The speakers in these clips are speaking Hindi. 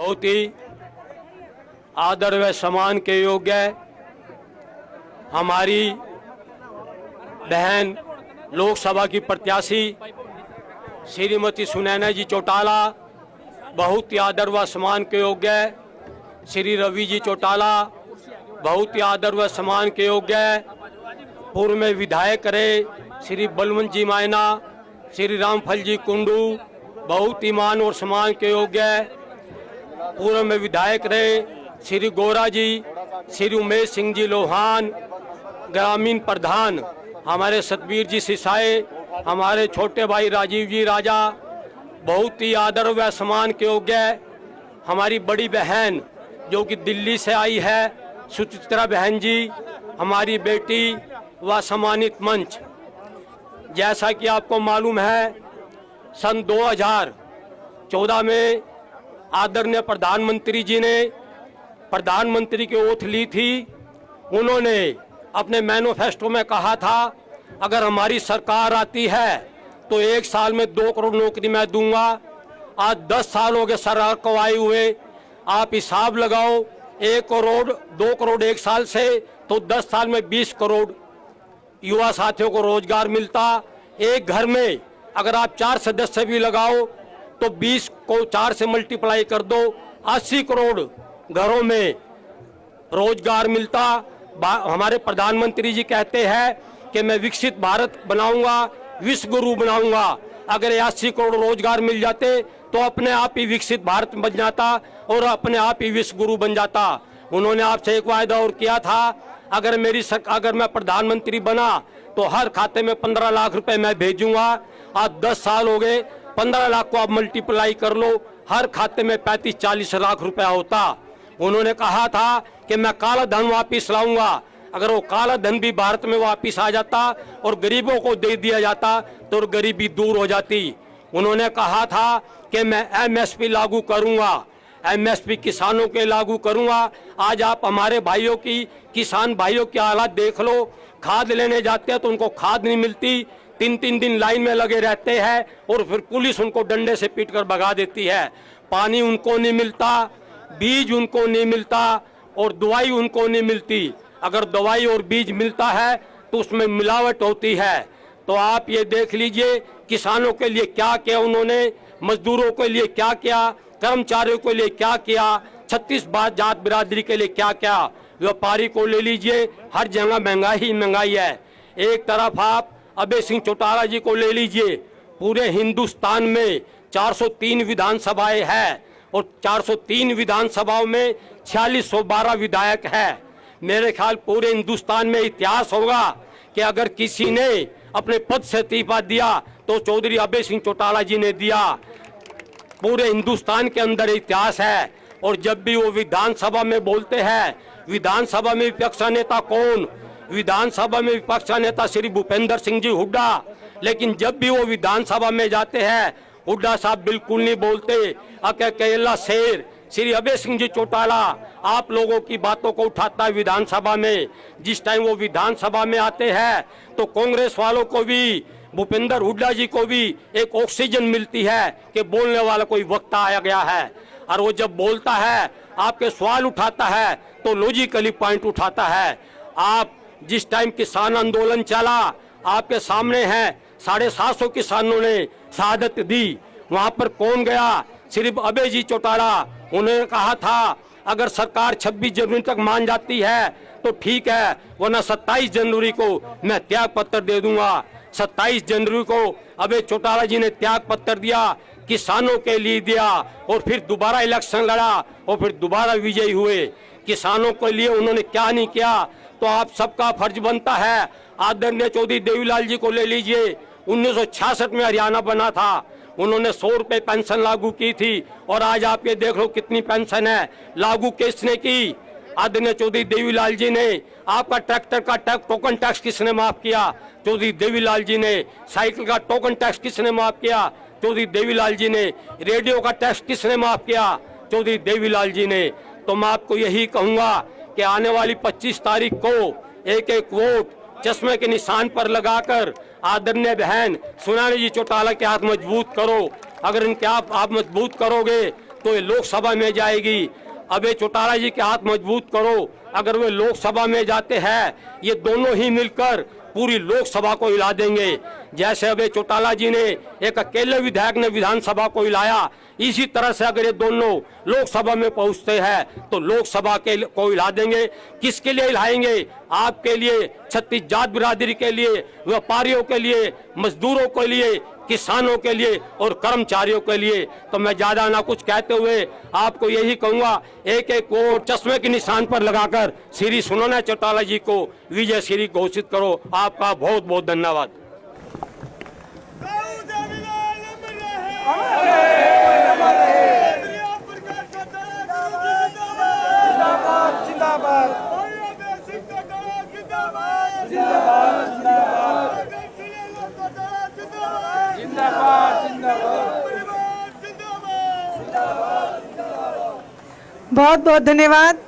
बहुत ही आदर व सम्मान के योग्य हमारी बहन लोकसभा की प्रत्याशी श्रीमती सुनैना जी चौटाला, बहुत ही आदर व सम्मान के योग्य श्री रवि जी चौटाला, बहुत ही आदर व सम्मान के योग्य पूर्व में विधायक रहे श्री बलवंत जी मायना, श्री रामफल जी कुंडू, बहुत ही मान और सम्मान के योग्य पूर्व में विधायक रहे श्री गोरा जी, श्री उमेश सिंह जी लोहान, ग्रामीण प्रधान हमारे सतबीर जी सिसाए, हमारे छोटे भाई राजीव जी राजा, बहुत ही आदर व सम्मान के योग्य हमारी बड़ी बहन जो कि दिल्ली से आई है सुचित्रा बहन जी, हमारी बेटी व सम्मानित मंच। जैसा कि आपको मालूम है, सन 2014 में आदरणीय प्रधानमंत्री जी ने प्रधानमंत्री की ओथ ली थी। उन्होंने अपने मैनिफेस्टो में कहा था अगर हमारी सरकार आती है तो 1 साल में 2 करोड़ नौकरी मैं दूंगा। आज 10 साल हो गए सरकार को आए हुए, आप हिसाब लगाओ 1 करोड़ 2 करोड़ 1 साल से, तो 10 साल में 20 करोड़ युवा साथियों को रोजगार मिलता। एक घर में अगर आप 4 सदस्य भी लगाओ तो 20 को 4 से मल्टीप्लाई कर दो, 80 करोड़ घरों में रोजगार मिलता। हमारे प्रधानमंत्री जी कहते हैं कि मैं विकसित भारत बनाऊंगा, विश्व गुरु बनाऊंगा। अगर 80 करोड़ रोजगार मिल जाते तो अपने आप ही विकसित भारत बन जाता और अपने आप ही विश्व गुरु बन जाता। उन्होंने आपसे एक वायदा और किया था, अगर मैं प्रधानमंत्री बना तो हर खाते में 15 लाख रुपए मैं भेजूंगा। आज 10 साल हो गए, 15 लाख को आप मल्टीप्लाई कर लो, हर खाते में 35-40 लाख रुपया होता। उन्होंने कहा था कि मैं काला धन वापिस लाऊंगा। अगर वो काला धन भी भारत में वापिस आ जाता और गरीबों को दे दिया जाता तो गरीबी दूर हो जाती। उन्होंने कहा था कि मैं MSP लागू करूंगा, MSP किसानों के लागू करूंगा। आज आप हमारे भाइयों की, किसान भाइयों की हालत देख लो, खाद लेने जाते हैं तो उनको खाद नहीं मिलती, 3-3 दिन लाइन में लगे रहते हैं और फिर पुलिस उनको डंडे से पीट कर भगा देती है। पानी उनको नहीं मिलता, बीज उनको नहीं मिलता और दवाई उनको नहीं मिलती। अगर दवाई और बीज मिलता है तो उसमें मिलावट होती है। तो आप ये देख लीजिए किसानों के लिए क्या किया उन्होंने, मजदूरों के लिए क्या किया, कर्मचारियों के लिए क्या किया, 36 जात बिरादरी के लिए क्या क्या। व्यापारी को ले लीजिए, हर जगह महंगाई ही महंगाई है। एक तरफ आप अभय सिंह चौटाला जी को ले लीजिए, पूरे हिंदुस्तान में 403 विधानसभाएं हैं और 403 विधानसभाओं में 4612 विधायक है। मेरे ख्याल पूरे हिंदुस्तान में इतिहास होगा कि अगर किसी ने अपने पद से इस्तीफा दिया तो चौधरी अभय सिंह चौटाला जी ने दिया। पूरे हिंदुस्तान के अंदर इतिहास है। और जब भी वो विधानसभा में बोलते हैं, विधानसभा में विपक्ष नेता कौन? विधानसभा में विपक्ष नेता श्री भूपेंद्र सिंह जी हुड्डा। लेकिन जब भी वो विधानसभा में जाते हैं, हुड्डा साहब बिल्कुल नहीं बोलते। अकेला शेर श्री अभय सिंह जी चौटाला आप लोगों की बातों को उठाता है विधानसभा में। जिस टाइम वो विधानसभा में आते हैं तो कांग्रेस वालों को भी, भूपेंद्र हुड्डा जी को भी एक ऑक्सीजन मिलती है कि बोलने वाला कोई वक्ता आया गया है। और वो जब बोलता है, आपके सवाल उठाता है तो लॉजिकली पॉइंट उठाता है। आप जिस टाइम किसान आंदोलन चला, आपके सामने है, 750 किसानों ने शहादत दी। वहां पर कौन गया? सिर्फ अभय जी चौटाला। उन्होंने कहा था अगर सरकार 26 जनवरी तक मान जाती है तो ठीक है, वरना 27 जनवरी को मैं त्याग पत्र दे दूंगा। 27 जनवरी को अभय चौटाला जी ने त्याग पत्र दिया, किसानों के लिए दिया और फिर दोबारा इलेक्शन लड़ा और फिर दोबारा विजयी हुए। किसानों के लिए उन्होंने क्या नहीं किया, तो आप सबका फर्ज बनता है। आदरणीय चौधरी देवीलाल जी को ले लीजिए, 1966 में हरियाणा बना था, उन्होंने 100 रुपए पेंशन लागू की थी और आज आप ये देख लो कितनी पेंशन है। लागू किसने की? आदरणीय चौधरी देवीलाल जी ने। आपका ट्रैक्टर का टोकन टैक्स किसने माफ किया? चौधरी देवीलाल जी ने। साइकिल का टोकन टैक्स किसने माफ किया? चौधरी देवीलाल जी ने। रेडियो का टैक्स किसने माफ किया? चौधरी देवीलाल जी ने। तो मैं आपको यही कहूंगा कि आने वाली 25 तारीख को एक एक वोट चश्मे के निशान पर लगाकर आदरणीय बहन सुनैना जी चौटाला के हाथ मजबूत करो। अगर इनके आप मजबूत करोगे तो ये लोकसभा में जाएगी। अबे चौटाला जी के हाथ मजबूत करो। अगर वे लोकसभा में जाते हैं, ये दोनों ही मिलकर पूरी लोकसभा को हिला देंगे। जैसे अबे चौटाला जी ने एक अकेले विधायक ने विधानसभा को हिलाया, इसी तरह से अगर ये दोनों लोकसभा में पहुंचते हैं तो लोकसभा को हिला देंगे। किसके लिए हिलाएंगे? आपके लिए, छत्तीस जात बिरादरी के लिए, व्यापारियों के लिए, मजदूरों के लिए, किसानों के लिए और कर्मचारियों के लिए। तो मैं ज्यादा ना कुछ कहते हुए आपको यही कहूंगा, एक एक वोट चश्मे के निशान पर लगाकर श्री सुनैना चौटाला जी को विजय श्री घोषित करो। आपका बहुत बहुत धन्यवाद। बहुत बहुत धन्यवाद।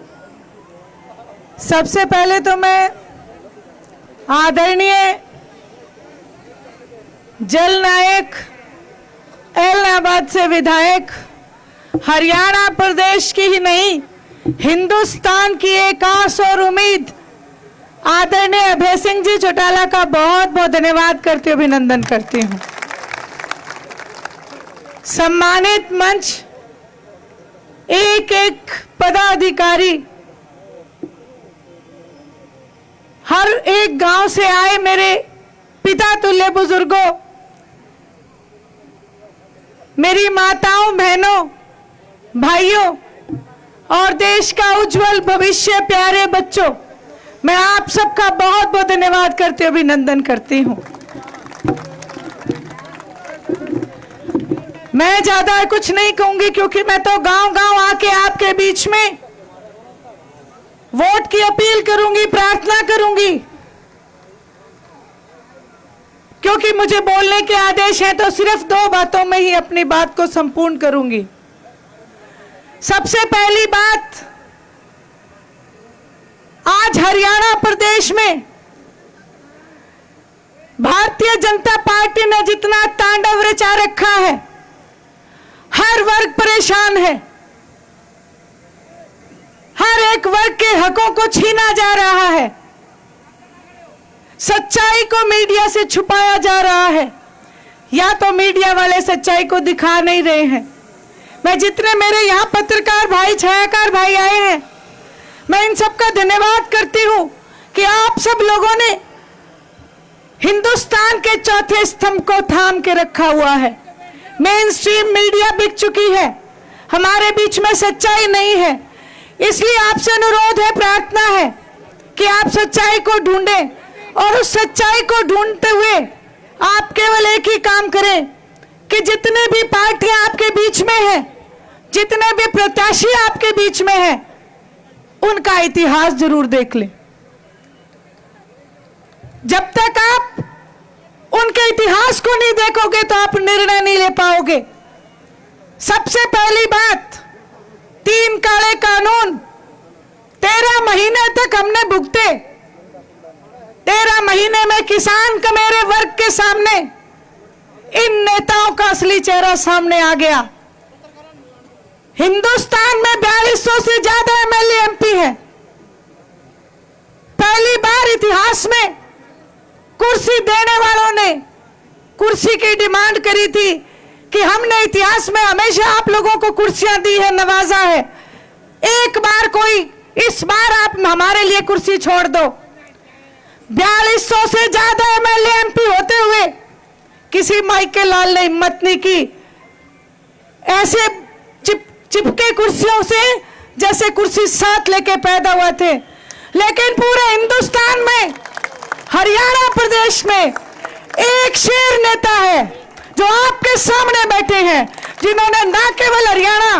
सबसे पहले तो मैं आदरणीय जल नायक, एलनाबाद से विधायक, हरियाणा प्रदेश की ही नहीं हिंदुस्तान की एक आस और उम्मीद आदरणीय अभय सिंह जी चौटाला का बहुत बहुत धन्यवाद करती हूँ, अभिनंदन करती हूँ। सम्मानित मंच, एक एक पदाधिकारी, हर एक गांव से आए मेरे पिता तुल्य बुजुर्गों, मेरी माताओं, बहनों, भाइयों और देश का उज्जवल भविष्य प्यारे बच्चों, मैं आप सबका बहुत बहुत धन्यवाद करती हूँ, अभिनंदन करती हूँ। मैं ज्यादा कुछ नहीं कहूंगी क्योंकि मैं तो गांव-गांव आके आपके बीच में वोट की अपील करूंगी, प्रार्थना करूंगी, क्योंकि मुझे बोलने के आदेश हैं। तो सिर्फ 2 बातों में ही अपनी बात को संपूर्ण करूंगी। सबसे पहली बात, आज हरियाणा प्रदेश में भारतीय जनता पार्टी ने जितना तांडव रचा रखा है, हर वर्ग परेशान है, हर एक वर्ग के हकों को छीना जा रहा है, सच्चाई को मीडिया से छुपाया जा रहा है, या तो मीडिया वाले सच्चाई को दिखा नहीं रहे हैं। मैं जितने मेरे यहाँ पत्रकार भाई, छायाकार भाई आए हैं, मैं इन सबका धन्यवाद करती हूं कि आप सब लोगों ने हिंदुस्तान के चौथे स्तंभ को थाम के रखा हुआ है। मेन स्ट्रीम मीडिया बिक चुकी है, हमारे बीच में सच्चाई नहीं है, इसलिए आपसे अनुरोध है, प्रार्थना है कि आप सच्चाई को ढूंढें और उस सच्चाई को ढूंढते हुए आप केवल एक ही काम करें कि जितने भी पार्टियां आपके बीच में हैं, जितने भी प्रत्याशी आपके बीच में हैं, उनका इतिहास जरूर देख लें। जब तक आप उनके इतिहास को नहीं देखोगे तो आप निर्णय नहीं ले पाओगे। सबसे पहली बात, 3 काले कानून 13 महीने तक हमने भुगते। 13 महीने में किसान का मेरे वर्ग के सामने इन नेताओं का असली चेहरा सामने आ गया। हिंदुस्तान में 4200 से ज्यादा एमएलए एमपी है। पहली बार इतिहास में कुर्सी देने वालों ने कुर्सी की डिमांड करी थी कि हमने इतिहास में हमेशा आप लोगों को कुर्सियां दी है, नवाजा है, एक बार कोई, इस बार आप हमारे लिए कुर्सी छोड़ दो। 4200 से ज्यादा एमएलए एमपी होते हुए किसी माइके लाल ने हिम्मत नहीं की, ऐसे चिपके कुर्सियों से जैसे कुर्सी साथ लेके पैदा हुए थे। लेकिन पूरे हिंदुस्तान में, हरियाणा प्रदेश में एक शेर नेता है जो आपके सामने बैठे हैं, जिन्होंने ना केवल हरियाणा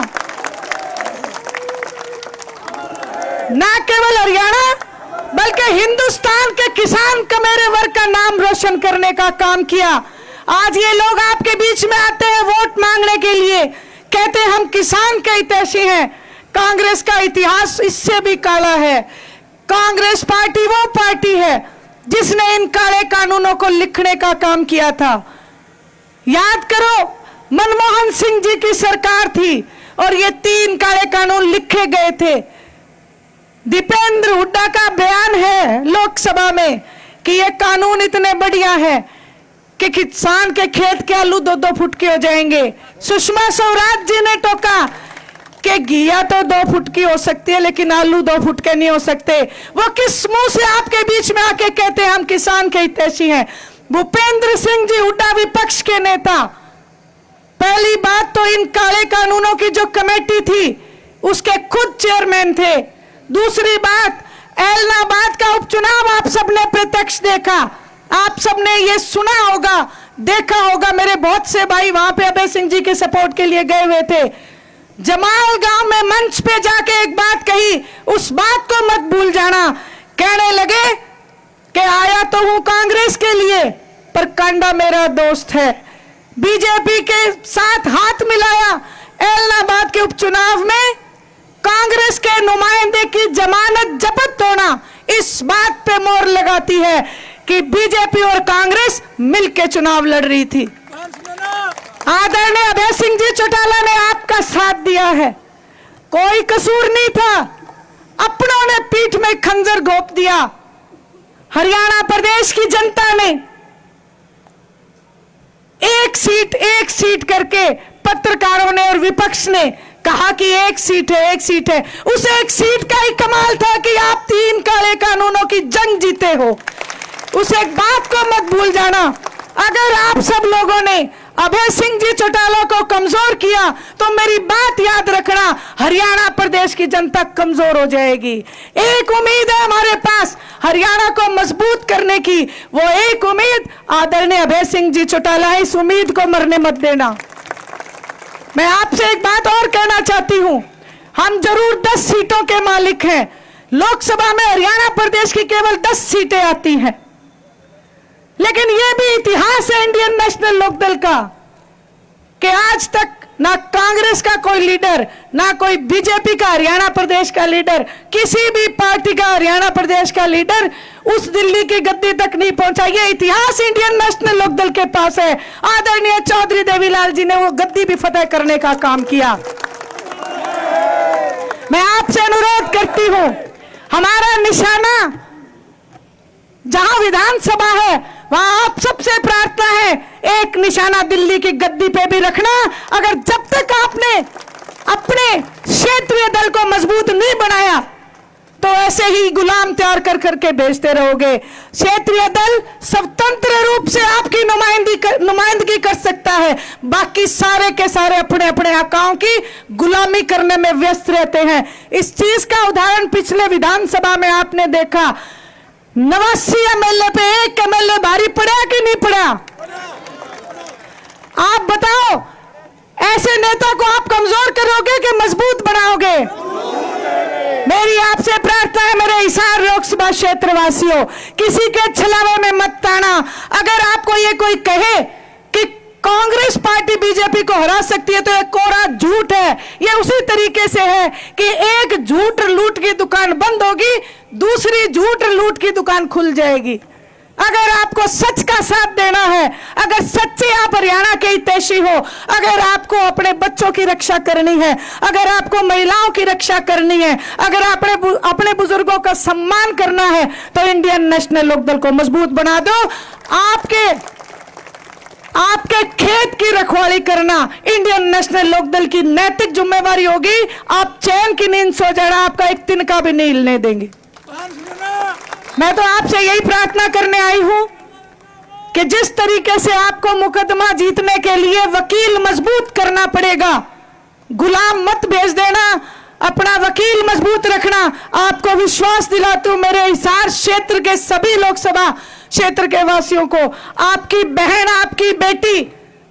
बल्कि हिंदुस्तान के किसान का, मेरे वर्ग का नाम रोशन करने का काम किया। आज ये लोग आपके बीच में आते हैं वोट मांगने के लिए, कहते हैं हम किसान के हितैषी हैं। कांग्रेस का इतिहास इससे भी काला है। कांग्रेस पार्टी वो पार्टी है जिसने इन काले कानूनों को लिखने का काम किया था। याद करो, मनमोहन सिंह जी की सरकार थी और ये 3 काले कानून लिखे गए थे। दीपेंद्र हुड्डा का बयान है लोकसभा में कि ये कानून इतने बढ़िया है कि किसान के खेत के आलू 2-2 फुट के हो जाएंगे। सुषमा स्वराज जी ने टोका कि घिया तो 2 फुट की हो सकती है लेकिन आलू 2 फुट के नहीं हो सकते। वो किस मुंह से आपके बीच में आके कहते हैं हम किसान के हितैषी हैं? भूपेंद्र सिंह जी हुड्डा विपक्ष के नेता, पहली बात तो इन काले कानूनों की जो कमेटी थी उसके खुद चेयरमैन थे। दूसरी बात, एलनाबाद का उपचुनाव आप सबने प्रत्यक्ष देखा, आप सबने ये सुना होगा, देखा होगा। मेरे बहुत से भाई वहां पे अभय सिंह जी के सपोर्ट के लिए गए हुए थे। जमाल गांव में मंच पे जाके एक बात कही, उस बात को मत भूल जाना। कहने लगे कि आया तो हूं कांग्रेस के लिए पर कांडा मेरा दोस्त है। बीजेपी के साथ हाथ मिलाया। एलनाबाद के उपचुनाव में कांग्रेस के नुमाइंदे की जमानत जब्त होना इस बात पे मोहर लगाती है कि बीजेपी और कांग्रेस मिलकर चुनाव लड़ रही थी। आदरणीय अभय सिंह जी चौटाला ने आपका साथ दिया है, कोई कसूर नहीं था, अपनों ने पीठ में खंजर घोंप दिया। हरियाणा प्रदेश की जनता ने एक सीट करके पत्रकारों ने और विपक्ष ने कहा कि एक सीट है। उस एक सीट का ही कमाल था कि आप 3 काले कानूनों की जंग जीते हो। उस एक बात को मत भूल जाना। अगर आप सब लोगों ने अभय सिंह जी चौटाला को कमजोर किया तो मेरी बात याद रखना, हरियाणा प्रदेश की जनता कमजोर हो जाएगी। एक उम्मीद है हमारे पास हरियाणा को मजबूत करने की, वो एक उम्मीद आदरणीय अभय सिंह जी चौटाला है। इस उम्मीद को मरने मत देना। मैं आपसे एक बात और कहना चाहती हूं, हम जरूर 10 सीटों के मालिक हैं। लोकसभा में हरियाणा प्रदेश की केवल 10 सीटें आती हैं, लेकिन यह भी इतिहास है इंडियन नेशनल लोकदल का कि आज तक ना कांग्रेस का कोई लीडर, ना कोई बीजेपी का हरियाणा प्रदेश का लीडर, किसी भी पार्टी का हरियाणा प्रदेश का लीडर उस दिल्ली की गद्दी तक नहीं पहुंचा। यह इतिहास इंडियन नेशनल लोकदल के पास है। आदरणीय चौधरी देवीलाल जी ने वो गद्दी भी फतेह करने का काम किया। मैं आपसे अनुरोध करती हूं, हमारा निशाना जहां विधानसभा है वहां आप सबसे प्रार्थना है एक निशाना दिल्ली की गद्दी पे भी रखना। अगर जब तक आपने अपने क्षेत्रीय दल को मजबूत नहीं बनाया तो ऐसे ही गुलाम तैयार कर करके भेजते रहोगे। क्षेत्रीय दल स्वतंत्र रूप से आपकी नुमाइंदगी कर सकता है, बाकी सारे के सारे अपने अपने आकाओं की गुलामी करने में व्यस्त रहते हैं। इस चीज का उदाहरण पिछले विधानसभा में आपने देखा। 89 एमएलए पे 1 एमएलए भारी पड़ा कि नहीं पड़ा? आप बताओ, ऐसे नेता को आप कमजोर करोगे कि मजबूत बनाओगे? मेरी आपसे प्रार्थना है मेरे हिसार लोकसभा क्षेत्र वासियों, किसी के छलावे में मत आना। अगर आपको ये कोई कहे कि कांग्रेस पार्टी बीजेपी को हरा सकती है तो एक कोरा झूठ है। ये उसी तरीके से है कि एक झूठ लूट की दुकान बंद होगी, दूसरी झूठ लूट की दुकान खुल जाएगी। अगर आपको सच का साथ देना है, अगर सच्चे आप हरियाणा के हितैषी हो, अगर आपको अपने बच्चों की रक्षा करनी है, अगर आपको महिलाओं की रक्षा करनी है, अगर अपने बुजुर्गों का सम्मान करना है तो इंडियन नेशनल लोकदल को मजबूत बना दो। आपके खेत की रखवाली करना इंडियन नेशनल लोकदल की नैतिक जिम्मेवारी होगी। आप चैन की नींद सो जाना, आपका एक तिनका भी नहीं हिलने देंगे। मैं तो आपसे यही प्रार्थना करने आई हूं कि जिस तरीके से आपको मुकदमा जीतने के लिए वकील मजबूत करना पड़ेगा, गुलाम मत भेज देना, अपना वकील मजबूत रखना। आपको विश्वास दिलाती हूं मेरे हिसार क्षेत्र के सभी लोकसभा क्षेत्र के वासियों को, आपकी बहन, आपकी बेटी,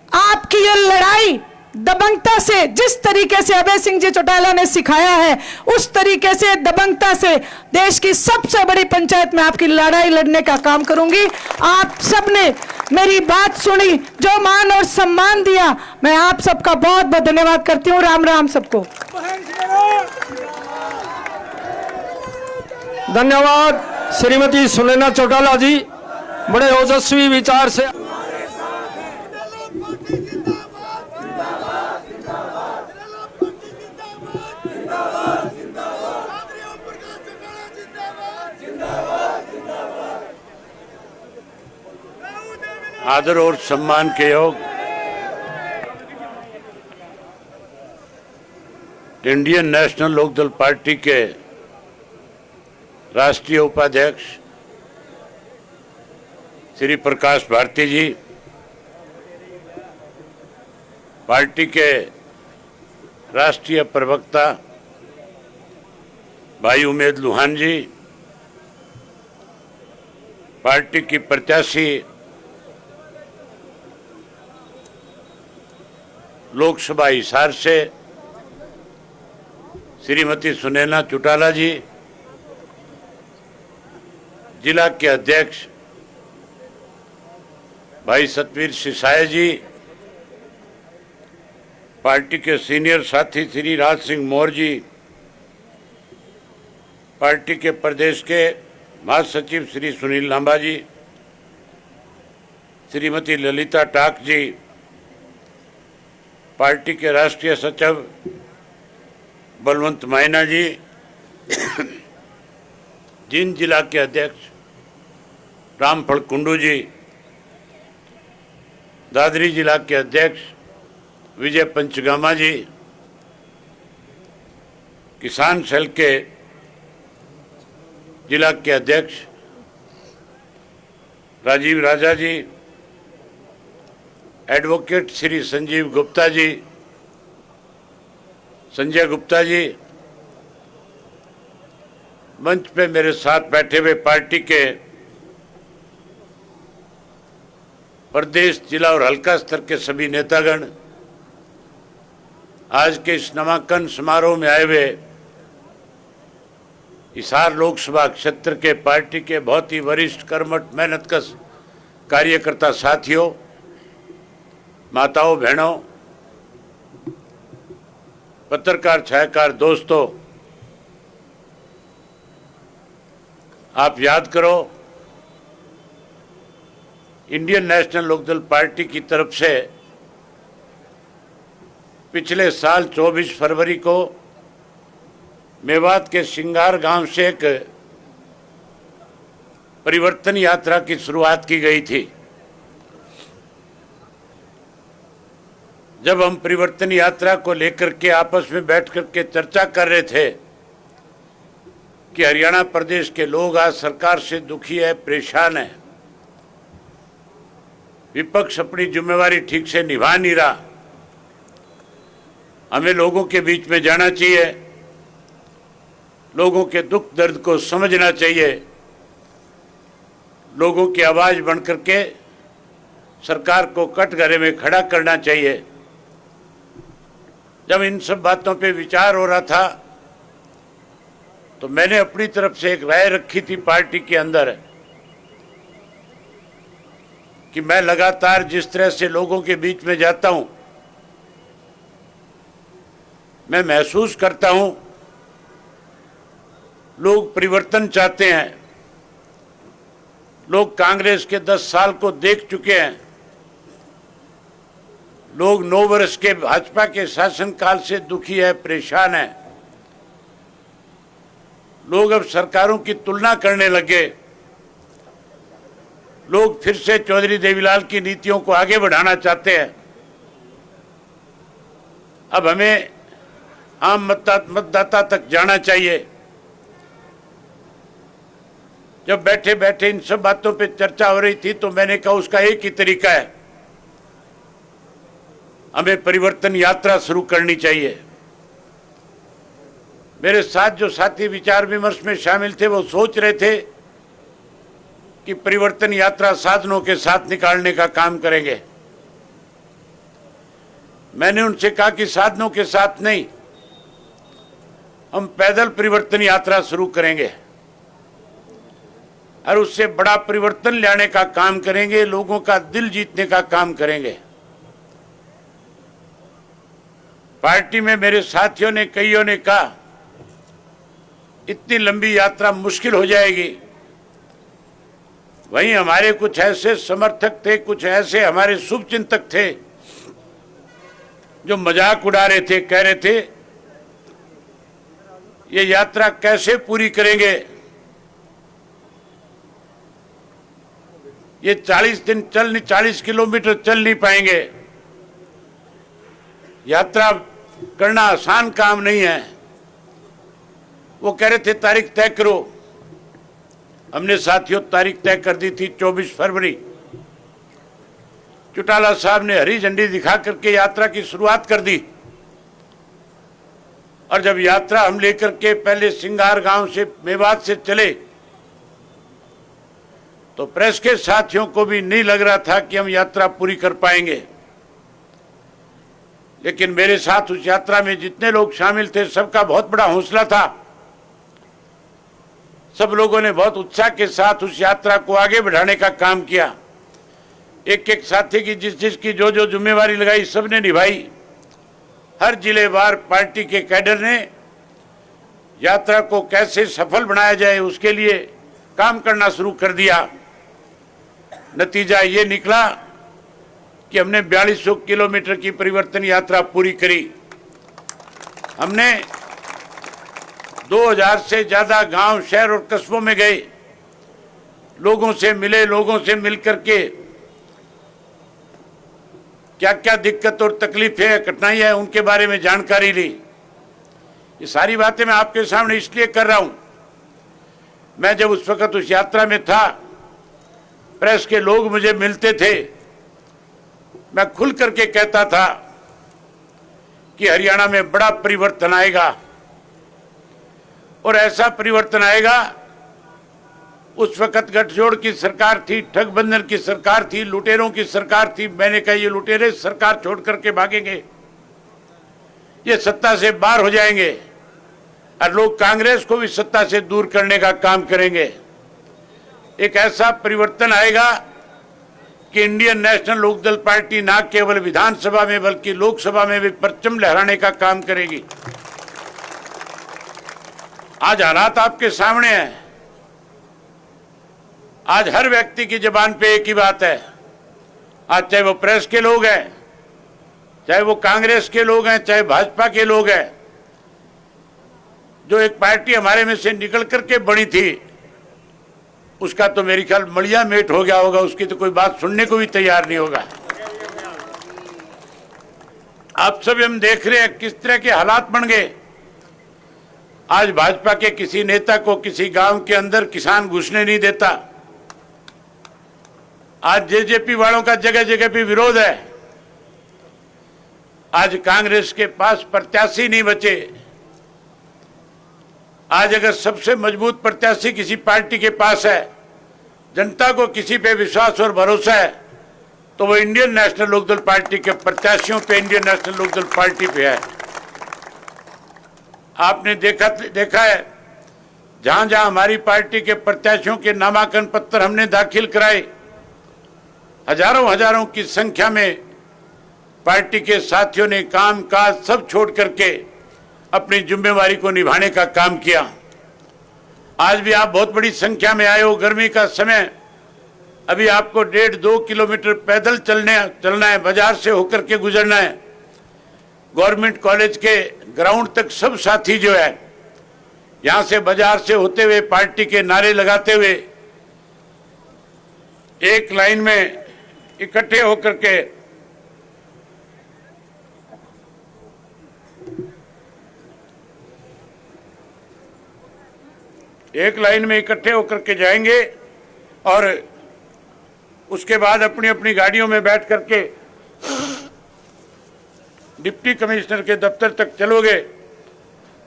आपकी ये लड़ाई दबंगता से, जिस तरीके से अभय सिंह जी चौटाला ने सिखाया है उस तरीके से दबंगता से देश की सबसे बड़ी पंचायत में आपकी लड़ाई लड़ने का काम करूंगी। आप सबने मेरी बात सुनी, जो मान और सम्मान दिया, मैं आप सबका बहुत बहुत धन्यवाद करती हूँ। राम राम सबको। धन्यवाद श्रीमती सुनैना चौटाला जी, बड़े ओजस्वी विचार से। आदर और सम्मान के योग इंडियन नेशनल लोकदल पार्टी के राष्ट्रीय उपाध्यक्ष श्री प्रकाश भारती जी, पार्टी के राष्ट्रीय प्रवक्ता भाई उमेद लुहान जी, पार्टी की प्रत्याशी लोकसभा हिसार से श्रीमती सुनैना चौटाला जी, जिला के अध्यक्ष भाई सतवीर सिसाया जी, पार्टी के सीनियर साथी श्री राज सिंह मौर्य जी, पार्टी के प्रदेश के महासचिव श्री सुनील लांबा जी, श्रीमती ललिता टाक जी, पार्टी के राष्ट्रीय सचिव बलवंत मायना जी, जींद जिला के अध्यक्ष रामफल कुंडू जी, दादरी जिला के अध्यक्ष विजय पंचगामा जी, किसान सेल के जिला के अध्यक्ष राजीव राजा जी, एडवोकेट श्री संजीव गुप्ता जी, संजय गुप्ता जी, मंच पे मेरे साथ बैठे हुए पार्टी के प्रदेश, जिला और हल्का स्तर के सभी नेतागण, आज के इस नामांकन समारोह में आए हुए हिसार लोकसभा क्षेत्र के पार्टी के बहुत ही वरिष्ठ, कर्मठ, मेहनतकश कार्यकर्ता साथियों, माताओं, बहनों, पत्रकार, छायाकार दोस्तों, आप याद करो, इंडियन नेशनल लोकदल पार्टी की तरफ से पिछले साल 24 फरवरी को मेवात के सिंगार गांव से एक परिवर्तन यात्रा की शुरुआत की गई थी। जब हम परिवर्तन यात्रा को लेकर के आपस में बैठ कर के चर्चा कर रहे थे कि हरियाणा प्रदेश के लोग आज सरकार से दुखी है, परेशान है, विपक्ष अपनी जिम्मेवारी ठीक से निभा नहीं रहा, हमें लोगों के बीच में जाना चाहिए, लोगों के दुख दर्द को समझना चाहिए, लोगों की आवाज बन करके सरकार को कटघरे में खड़ा करना चाहिए। जब इन सब बातों पे विचार हो रहा था तो मैंने अपनी तरफ से एक राय रखी थी पार्टी के अंदर कि मैं लगातार जिस तरह से लोगों के बीच में जाता हूं, मैं महसूस करता हूं लोग परिवर्तन चाहते हैं। लोग कांग्रेस के 10 साल को देख चुके हैं, लोग 9 वर्ष के भाजपा के शासनकाल से दुखी है, परेशान है, लोग अब सरकारों की तुलना करने लगे, लोग फिर से चौधरी देवीलाल की नीतियों को आगे बढ़ाना चाहते हैं। अब हमें आम मतदाता तक जाना चाहिए। जब बैठे बैठे इन सब बातों पे चर्चा हो रही थी तो मैंने कहा उसका एक ही तरीका है, हमें परिवर्तन यात्रा शुरू करनी चाहिए। मेरे साथ जो साथी विचार विमर्श में शामिल थे वो सोच रहे थे कि परिवर्तन यात्रा साधनों के साथ निकालने का काम करेंगे। मैंने उनसे कहा कि साधनों के साथ नहीं, हम पैदल परिवर्तन यात्रा शुरू करेंगे और उससे बड़ा परिवर्तन लाने का काम करेंगे, लोगों का दिल जीतने का काम करेंगे। पार्टी में मेरे साथियों ने, कईयों ने कहा इतनी लंबी यात्रा मुश्किल हो जाएगी। वहीं हमारे कुछ ऐसे समर्थक थे, कुछ ऐसे हमारे शुभचिंतक थे जो मजाक उड़ा रहे थे, कह रहे थे ये यात्रा कैसे पूरी करेंगे, ये 40 किलोमीटर चल नहीं पाएंगे। यात्रा करना आसान काम नहीं है। वो कह रहे थे तारीख तय करो। हमने साथियों तारीख तय कर दी थी 24 फरवरी। चौटाला साहब ने हरी झंडी दिखा करके यात्रा की शुरुआत कर दी। और जब यात्रा हम लेकर के पहले सिंगार गांव से मेवात से चले तो प्रेस के साथियों को भी नहीं लग रहा था कि हम यात्रा पूरी कर पाएंगे। लेकिन मेरे साथ उस यात्रा में जितने लोग शामिल थे सबका बहुत बड़ा हौसला था। सब लोगों ने बहुत उत्साह के साथ उस यात्रा को आगे बढ़ाने का काम किया। एक एक साथी की जिसकी जो जो जिम्मेवारी लगाई सबने निभाई। हर जिलेवार पार्टी के कैडर ने यात्रा को कैसे सफल बनाया जाए उसके लिए काम करना शुरू कर दिया। नतीजा ये निकला कि हमने 4200 किलोमीटर की परिवर्तन यात्रा पूरी करी। हमने 2000 से ज्यादा गांव, शहर और कस्बों में गए, लोगों से मिले, लोगों से मिलकर के क्या क्या दिक्कत और तकलीफें, कठिनाई है उनके बारे में जानकारी ली। ये सारी बातें मैं आपके सामने इसलिए कर रहा हूं, मैं जब उस वक्त उस यात्रा में था, प्रेस के लोग मुझे मिलते थे, मैं खुल करके कहता था कि हरियाणा में बड़ा परिवर्तन आएगा। और ऐसा परिवर्तन आएगा। उस वक्त गठजोड़ की सरकार थी, ठगबंधन की सरकार थी, लुटेरों की सरकार थी। मैंने कहा ये लुटेरे सरकार छोड़ करके भागेंगे, ये सत्ता से बाहर हो जाएंगे और लोग कांग्रेस को भी सत्ता से दूर करने का काम करेंगे। एक ऐसा परिवर्तन आएगा कि इंडियन नेशनल लोकदल पार्टी न केवल विधानसभा में बल्कि लोकसभा में भी परचम लहराने का काम करेगी। आज हालात आपके सामने हैं। आज हर व्यक्ति की जुबान पे एक ही बात है। आज चाहे वो प्रेस के लोग हैं, चाहे वो कांग्रेस के लोग हैं, चाहे भाजपा के लोग हैं, जो एक पार्टी हमारे में से निकल करके बनी थी उसका तो मेरी ख्याल मलिया मेट हो गया होगा, उसकी तो कोई बात सुनने को भी तैयार नहीं होगा। आप सब हम देख रहे हैं किस तरह के हालात बन गए। आज भाजपा के किसी नेता को किसी गांव के अंदर किसान घुसने नहीं देता। आज जेजेपी वालों का जगह जगह पे विरोध है। आज कांग्रेस के पास प्रत्याशी नहीं बचे। आज अगर सबसे मजबूत प्रत्याशी किसी पार्टी के पास है, जनता को किसी पे विश्वास और भरोसा है, तो वो इंडियन नेशनल लोकदल पार्टी के प्रत्याशियों पे, इंडियन नेशनल लोकदल पार्टी पे है। आपने देखा है जहां जहां हमारी पार्टी के प्रत्याशियों के नामांकन पत्र हमने दाखिल कराए, हजारों की संख्या में पार्टी के साथियों ने काम काज सब छोड़ करके अपनी जिम्मेवारी को निभाने का काम किया। आज भी आप बहुत बड़ी संख्या में आए हो। गर्मी का समय, अभी आपको 1.5-2 किलोमीटर पैदल चलना है, बाजार से होकर के गुजरना है। गवर्नमेंट कॉलेज के ग्राउंड तक सब साथी जो है यहां से बाजार से होते हुए पार्टी के नारे लगाते हुए एक लाइन में इकट्ठे होकर के जाएंगे और उसके बाद अपनी अपनी गाड़ियों में बैठ करके डिप्टी कमिश्नर के दफ्तर तक चलोगे।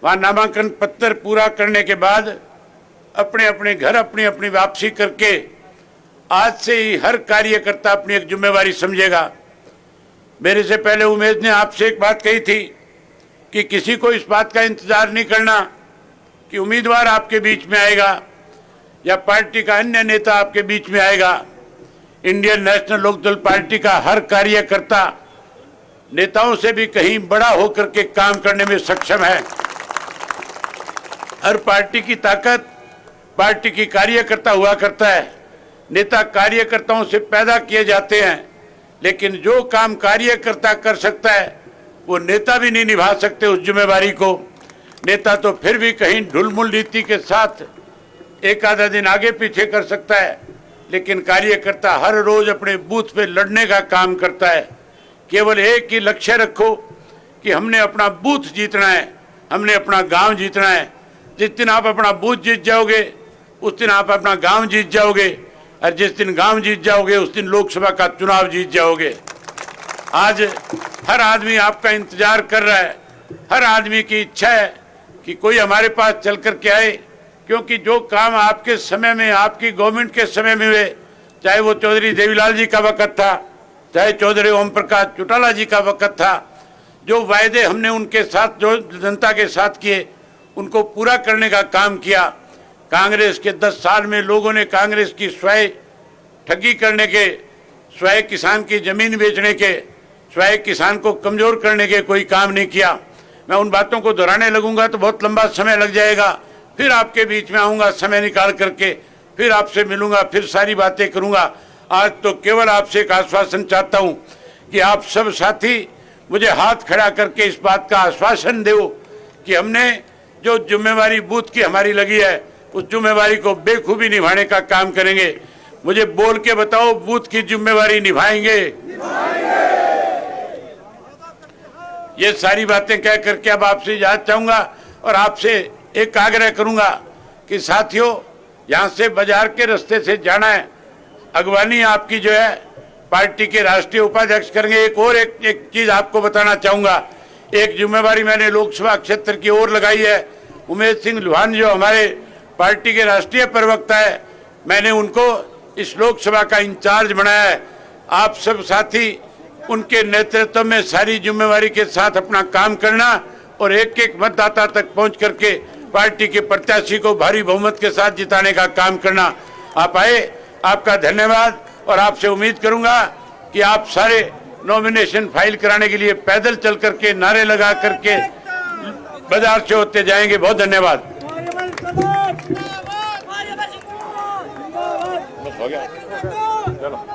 वहां नामांकन पत्र पूरा करने के बाद अपने अपने घर अपनी अपनी वापसी करके आज से ही हर कार्यकर्ता अपनी एक जिम्मेवारी समझेगा। मेरे से पहले उमेश ने आपसे एक बात कही थी कि किसी को इस बात का इंतजार नहीं करना कि उम्मीदवार आपके बीच में आएगा या पार्टी का अन्य नेता आपके बीच में आएगा। इंडियन नेशनल लोकदल पार्टी का हर कार्यकर्ता नेताओं से भी कहीं बड़ा होकर के काम करने में सक्षम है। हर पार्टी की ताकत पार्टी की कार्यकर्ता हुआ करता है। नेता कार्यकर्ताओं से पैदा किए जाते हैं, लेकिन जो काम कार्यकर्ता कर सकता है वो नेता भी नहीं निभा सकते उस जिम्मेवारी को। नेता तो फिर भी कहीं ढुलमुल नीति के साथ एक आधा दिन आगे पीछे कर सकता है, लेकिन कार्यकर्ता हर रोज अपने बूथ पे लड़ने का काम करता है। केवल एक ही लक्ष्य रखो कि हमने अपना बूथ जीतना है, हमने अपना गांव जीतना है। जिस दिन आप अपना बूथ जीत जाओगे उस दिन आप अपना गांव जीत जाओगे, और जिस दिन गांव जीत जाओगे उस दिन लोकसभा का चुनाव जीत जाओगे। आज हर आदमी आपका इंतजार कर रहा है, हर आदमी की इच्छा है कि कोई हमारे पास चल कर के आए, क्योंकि जो काम आपके समय में, आपकी गवर्नमेंट के समय में हुए, चाहे वो चौधरी देवीलाल जी का वक्त था, चाहे चौधरी ओम प्रकाश चौटाला जी का वक्त था, जो वायदे हमने उनके साथ, जो जनता के साथ किए, उनको पूरा करने का काम किया। कांग्रेस के 10 साल में लोगों ने कांग्रेस की स्वयं ठगी करने के, स्वयं किसान की जमीन बेचने के, स्वयं किसान को कमजोर करने के कोई काम नहीं किया। मैं उन बातों को दोहराने लगूंगा तो बहुत लंबा समय लग जाएगा। फिर आपके बीच में आऊंगा समय निकाल करके, फिर आपसे मिलूंगा, फिर सारी बातें करूंगा। आज तो केवल आपसे एक आश्वासन चाहता हूं कि आप सब साथी मुझे हाथ खड़ा करके इस बात का आश्वासन दो कि हमने जो जिम्मेवारी बूथ की हमारी लगी है उस जिम्मेवारी को बेखूबी निभाने का काम करेंगे। मुझे बोल के बताओ, बूथ की जिम्मेवारी निभाएंगे? ये सारी बातें कह करके अब आपसे इजाजत चाहूंगा और आपसे एक आग्रह करूंगा कि साथियों, यहाँ से बाजार के रास्ते से जाना है, अगवानी आपकी जो है पार्टी के राष्ट्रीय उपाध्यक्ष करेंगे। एक चीज आपको बताना चाहूंगा, एक जिम्मेवारी मैंने लोकसभा क्षेत्र की ओर लगाई है। उमेश सिंह लुहान जो हमारे पार्टी के राष्ट्रीय प्रवक्ता है, मैंने उनको इस लोकसभा का इंचार्ज बनाया है। आप सब साथी उनके नेतृत्व में सारी जिम्मेवारी के साथ अपना काम करना और एक एक मतदाता तक पहुंच करके पार्टी के प्रत्याशी को भारी बहुमत के साथ जिताने का काम करना। आप आए, आपका धन्यवाद, और आपसे उम्मीद करूंगा कि आप सारे नॉमिनेशन फाइल कराने के लिए पैदल चल करके, नारे लगा करके बाजार से होते जाएंगे। बहुत धन्यवाद। हो गया, चलो।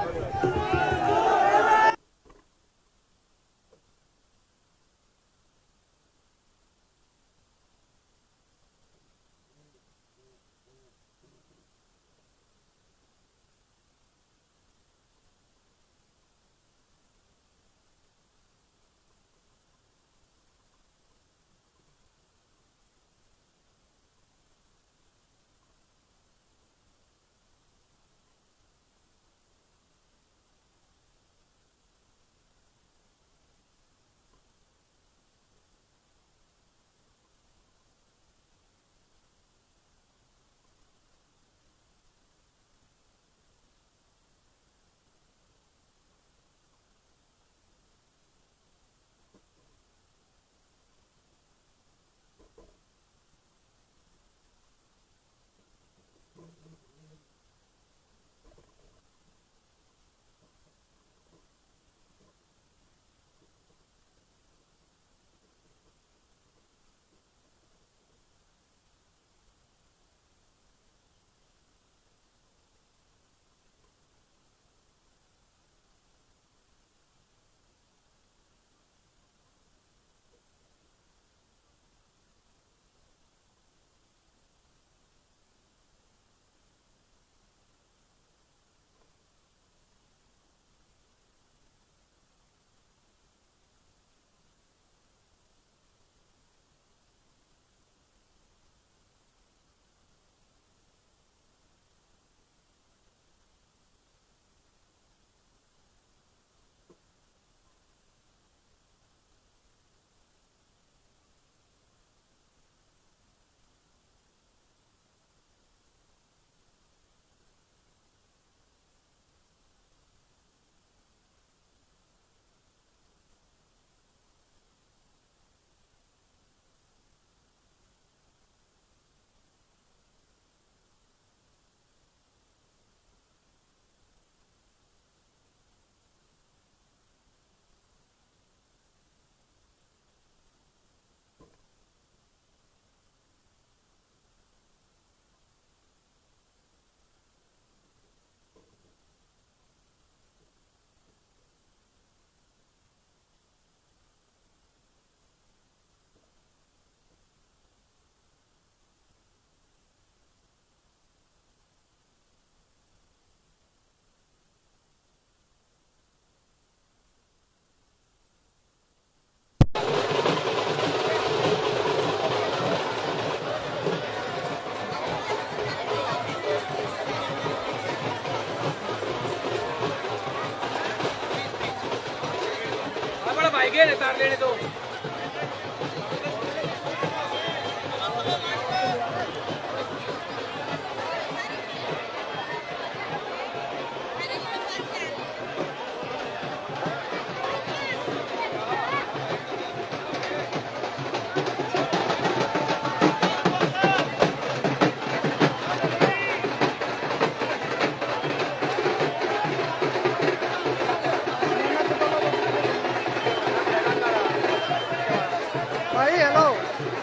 भाई हेलो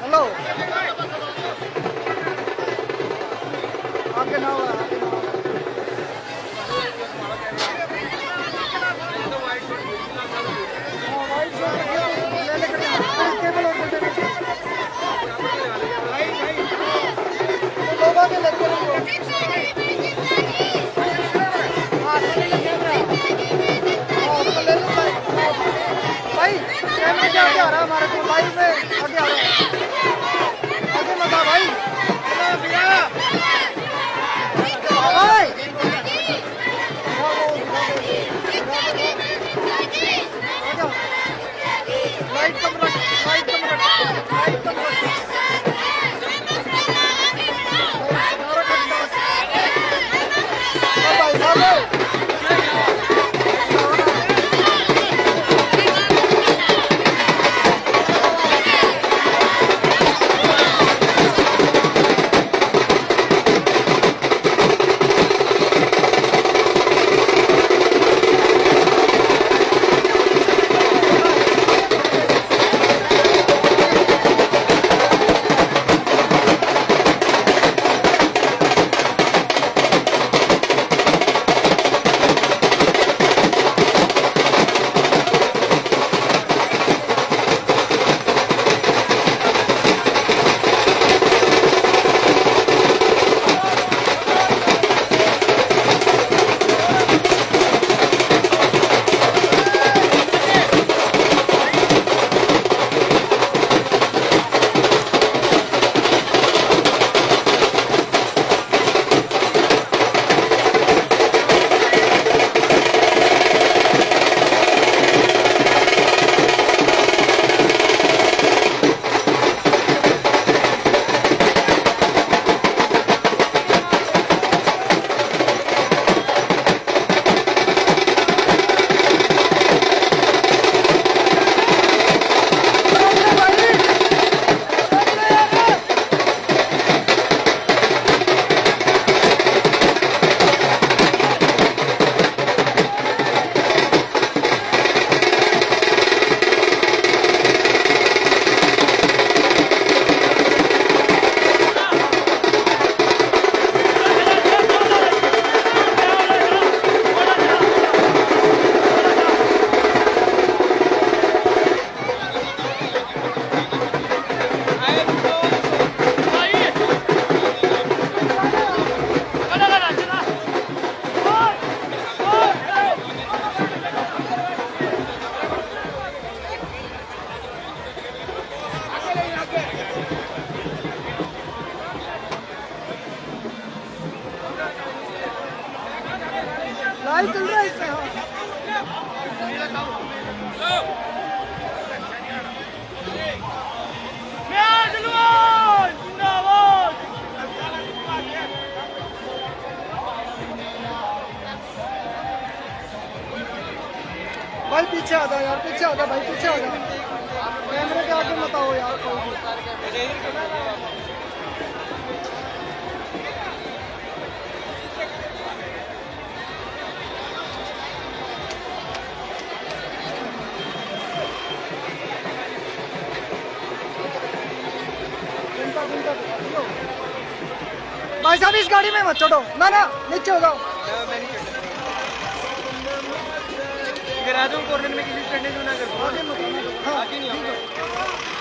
हेलो आगे ना हुआ आगे ना हुआ लोगों के लेते भाई कैमरे के आगे आ रहा है हमारे को लाइव में आगे आ रहा है आगे मत आ भाई भाई लाइट कम रख लाइट कम रख लाइट कम रख भाई साहब लाइव चल रहा है इसमें भाई पीछे आ जाओ यार पीछे आ जाओ भाई पीछे आ जाओ कैमरे के आगे मत आओ यार कोई भी भाई साहब इस गाड़ी में मत चढ़ो ना ना नीचे हो जाओ कॉर्नर में किसी स्टैंड में ना करो आगे मत हाँ आगे नहीं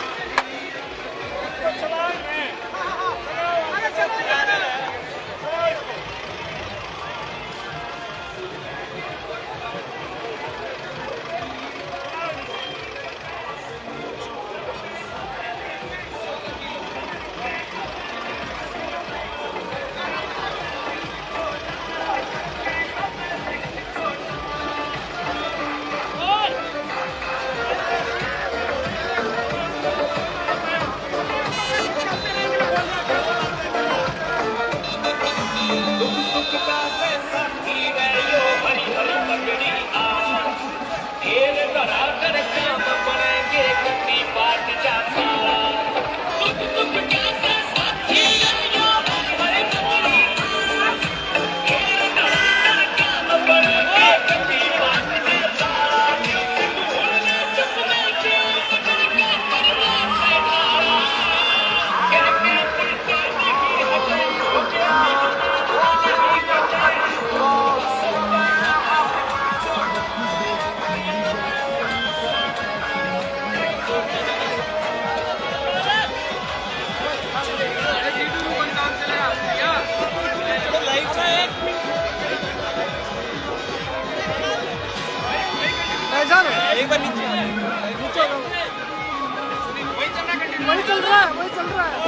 चल रहा है।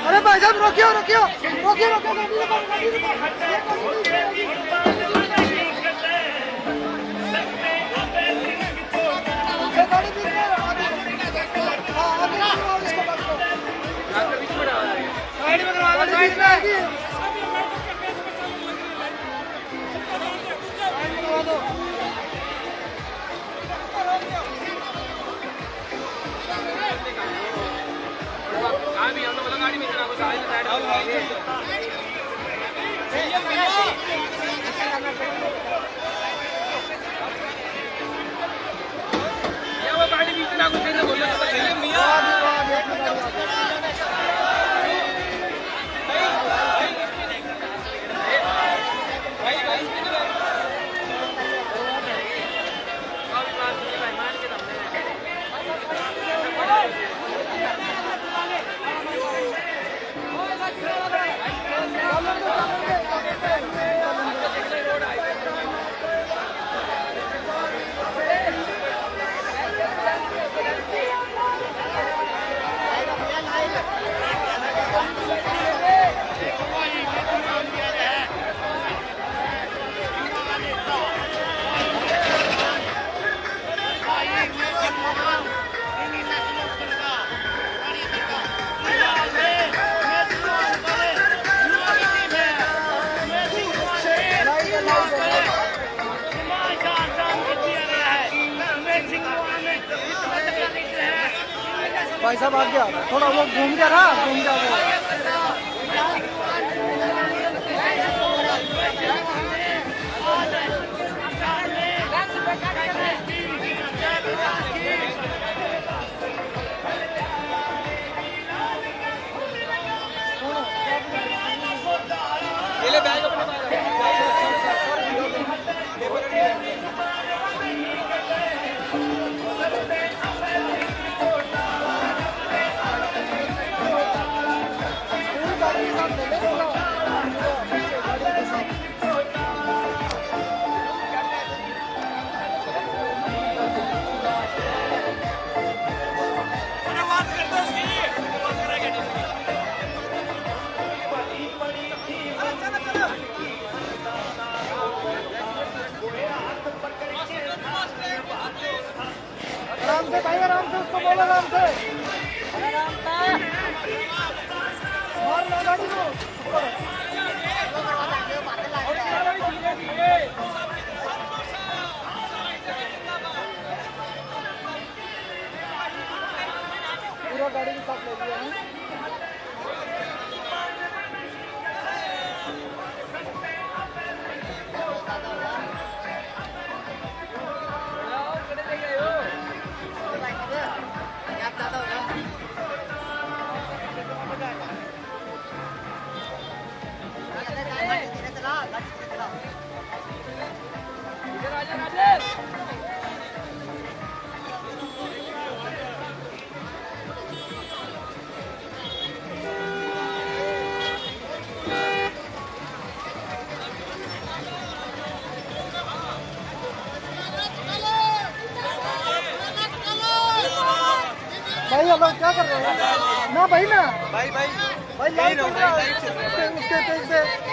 अरे भाई साहब रोकियो रोकियो रोकियो रोकियो गाड़ी बीच में साइड में करवा दो साइड में करवा दो भाई साहब आगे आ थोड़ा वो घूम जा रहा घूम जा आराम से भाई आराम से उसको बोलो आराम से मार लो गाड़ी को पूरा गाड़ी के साथ ले लिया है भाई हेलो क्या कर रहे हो ना भाई ना भाई लाइट चल रहा है उसके पेज पे